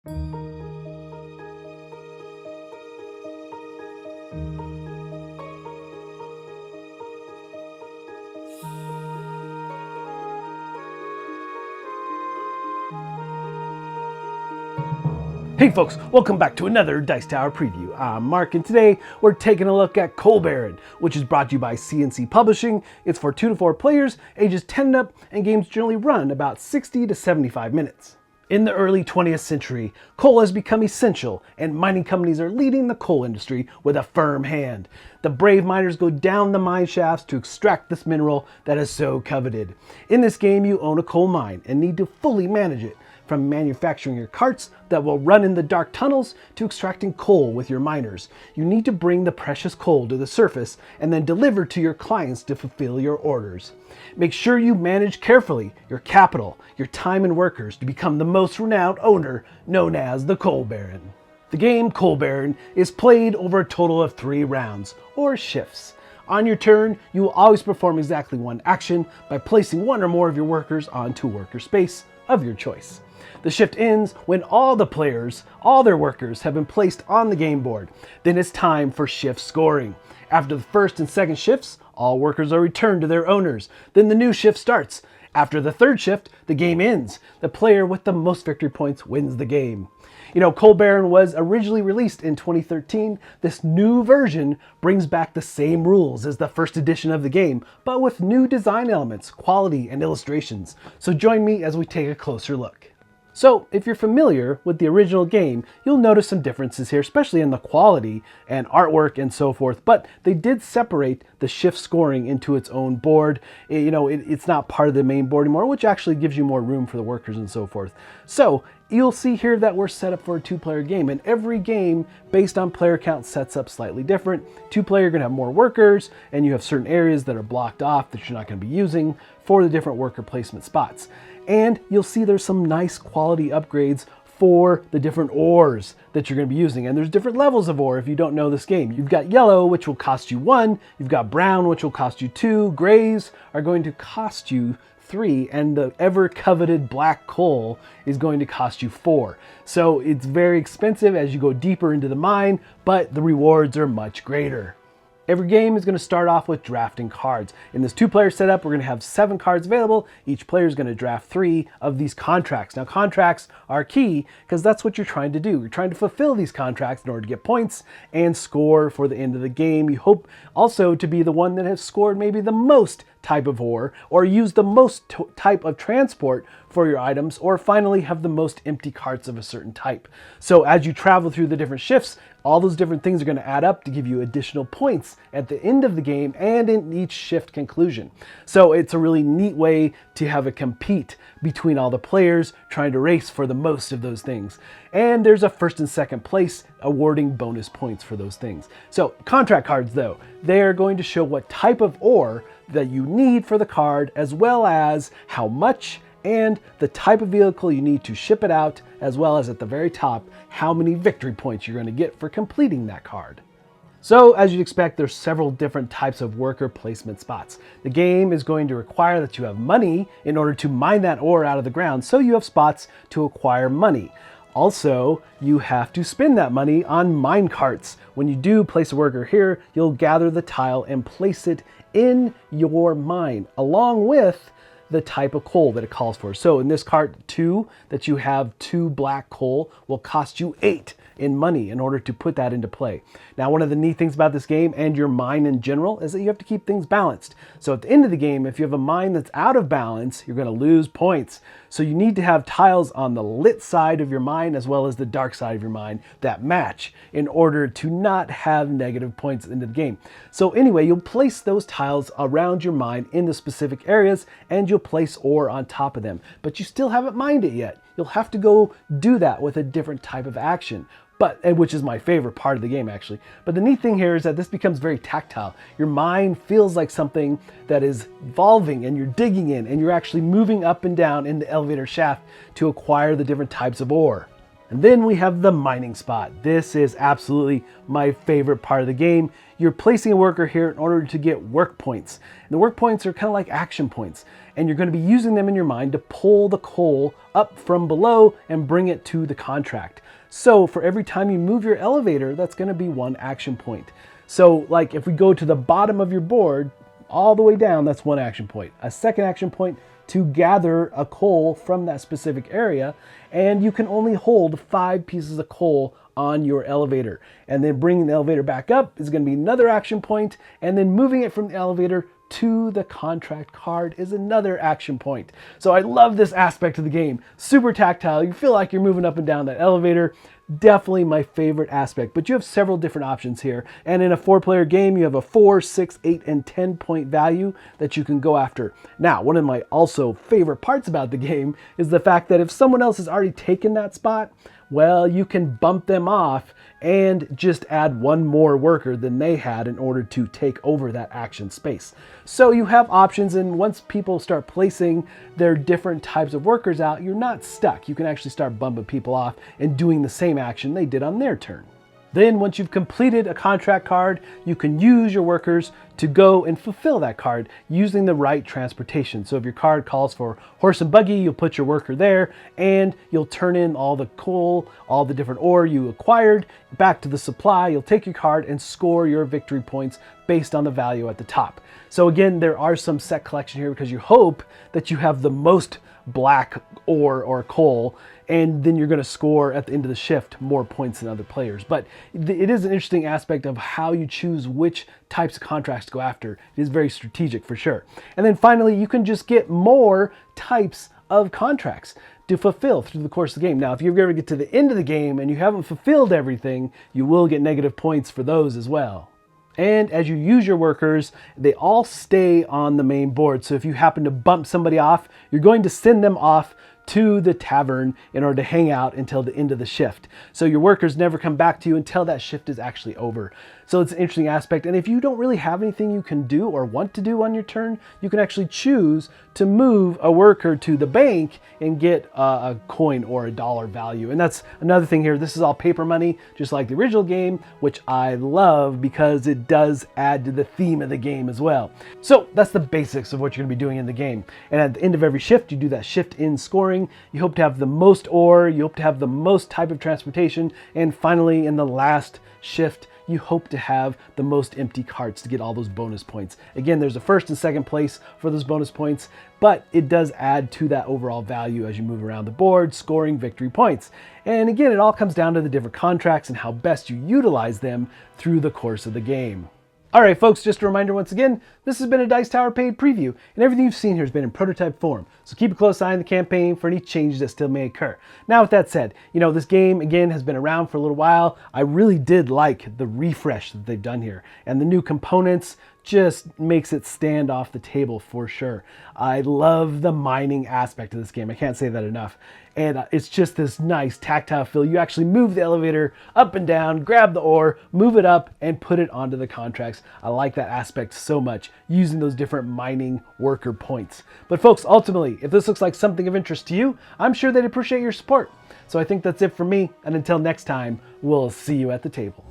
Hey folks, welcome back to another Dice Tower preview. I'm Mark, and today we're taking a look at Coal Baron, which is brought to you by CNC Publishing. It's for 2 to 4 players, ages 10 and up, and games generally run about 60 to 75 minutes. In the early 20th century, coal has become essential, and mining companies are leading the coal industry with a firm hand. The brave miners go down the mine shafts to extract this mineral that is so coveted. In this game, you own a coal mine and need to fully manage it, from manufacturing your carts that will run in the dark tunnels to extracting coal with your miners. You need to bring the precious coal to the surface and then deliver to your clients to fulfill your orders. Make sure you manage carefully your capital, your time and workers to become the most renowned owner known as the Coal Baron. The game Coal Baron is played over a total of 3 rounds, or shifts. On your turn, you will always perform exactly one action by placing one or more of your workers onto worker space of your choice. The shift ends when all the players, all their workers, have been placed on the game board. Then it's time for shift scoring. After the first and second shifts, all workers are returned to their owners. Then the new shift starts. After the third shift, the game ends. The player with the most victory points wins the game. You know, Coal Baron was originally released in 2013. This new version brings back the same rules as the first edition of the game, but with new design elements, quality, and illustrations. So join me as we take a closer look. So, if you're familiar with the original game, you'll notice some differences here, especially in the quality and artwork and so forth, but they did separate the shift scoring into its own board. It's not part of the main board anymore, which actually gives you more room for the workers and so forth. So, you'll see here that we're set up for a 2-player game, and every game based on player count sets up slightly different. 2-player, you're gonna have more workers, and you have certain areas that are blocked off that you're not gonna be using for the different worker placement spots. And you'll see there's some nice quality upgrades for the different ores that you're going to be using. And there's different levels of ore if you don't know this game. You've got yellow, which will cost you 1. You've got brown, which will cost you 2. Grays are going to cost you 3. And the ever coveted black coal is going to cost you 4. So it's very expensive as you go deeper into the mine, but the rewards are much greater. Every game is going to start off with drafting cards. In this 2-player setup, we're going to have 7 cards available. Each player is going to draft 3 of these contracts. Now, contracts are key because that's what you're trying to do. You're trying to fulfill these contracts in order to get points and score for the end of the game. You hope also to be the one that has scored maybe the most type of ore, or use the most type of transport for your items, or finally have the most empty carts of a certain type. So as you travel through the different shifts, all those different things are going to add up to give you additional points at the end of the game and in each shift conclusion. So it's a really neat way to have a compete between all the players trying to race for the most of those things. And there's a first and second place awarding bonus points for those things. So contract cards, though, they're going to show what type of ore that you need for the card, as well as how much and the type of vehicle you need to ship it out, as well as at the very top, how many victory points you're going to get for completing that card. So as you'd expect, there's several different types of worker placement spots. The game is going to require that you have money in order to mine that ore out of the ground, so you have spots to acquire money. Also, you have to spend that money on mine carts. When you do place a worker here, you'll gather the tile and place it in your mine, along with the type of coal that it calls for. So in this cart 2, that you have 2 black coal will cost you 8 in money in order to put that into play. Now, one of the neat things about this game and your mine in general is that you have to keep things balanced. So at the end of the game, if you have a mine that's out of balance, you're going to lose points. So you need to have tiles on the lit side of your mine as well as the dark side of your mine that match in order to not have negative points into the game. So anyway, you'll place those tiles around your mine in the specific areas, and you'll place ore on top of them. But you still haven't mined it yet. You'll have to go do that with a different type of action. Which is my favorite part of the game, actually. But the neat thing here is that this becomes very tactile. Your mine feels like something that is evolving, and you're digging in, and you're actually moving up and down in the elevator shaft to acquire the different types of ore. And then we have the mining spot. This is absolutely my favorite part of the game. You're placing a worker here in order to get work points. And the work points are kind of like action points. And you're going to be using them in your mine to pull the coal up from below and bring it to the contract. So for every time you move your elevator, that's going to be 1 action point. So like if we go to the bottom of your board, all the way down, that's 1 action point. A second action point to gather a coal from that specific area, and you can only hold 5 pieces of coal on your elevator. And then bringing the elevator back up is going to be another action point, and then moving it from the elevator to the contract card is another action point. So I love this aspect of the game. Super tactile. You feel like you're moving up and down that elevator. Definitely my favorite aspect, but you have several different options here. And in a 4-player game, you have a 4, 6, 8, and 10 point value that you can go after. Now, one of my also favorite parts about the game is the fact that if someone else has already taken that spot, well, you can bump them off and just add 1 more worker than they had in order to take over that action space. So you have options, and once people start placing their different types of workers out, you're not stuck. You can actually start bumping people off and doing the same action they did on their turn. Then once you've completed a contract card, you can use your workers to go and fulfill that card using the right transportation. So if your card calls for horse and buggy, you'll put your worker there and you'll turn in all the coal, all the different ore you acquired back to the supply. You'll take your card and score your victory points based on the value at the top. So again, there are some set collection here because you hope that you have the most black ore or coal, and then you're going to score at the end of the shift more points than other players. But it is an interesting aspect of how you choose which types of contracts to go after. It is very strategic for sure. And then finally, you can just get more types of contracts to fulfill through the course of the game. Now, if you ever get to the end of the game and you haven't fulfilled everything, you will get negative points for those as well. And as you use your workers, they all stay on the main board. So if you happen to bump somebody off, you're going to send them off to the tavern in order to hang out until the end of the shift. So your workers never come back to you until that shift is actually over. So it's an interesting aspect. And if you don't really have anything you can do or want to do on your turn, you can actually choose to move a worker to the bank and get a coin or a dollar value. And that's another thing here. This is all paper money, just like the original game, which I love because it does add to the theme of the game as well. So that's the basics of what you're gonna be doing in the game. And at the end of every shift, you do that shift in scoring. You hope to have the most ore, you hope to have the most type of transportation, and finally in the last shift, you hope to have the most empty carts to get all those bonus points. Again, there's a first and second place for those bonus points, but it does add to that overall value as you move around the board, scoring victory points. And again, it all comes down to the different contracts and how best you utilize them through the course of the game. All right, folks, just a reminder once again, this has been a Dice Tower paid preview, and everything you've seen here has been in prototype form. So keep a close eye on the campaign for any changes that still may occur. Now, with that said, this game, again, has been around for a little while. I really did like the refresh that they've done here, and the new components just makes it stand off the table for sure. I love the mining aspect of this game. I can't say that enough. And it's just this nice tactile feel. You actually move the elevator up and down, grab the ore, move it up, and put it onto the contracts. I like that aspect so much, using those different mining worker points. But folks, ultimately, if this looks like something of interest to you, I'm sure they'd appreciate your support. So I think that's it for me. And until next time, we'll see you at the table.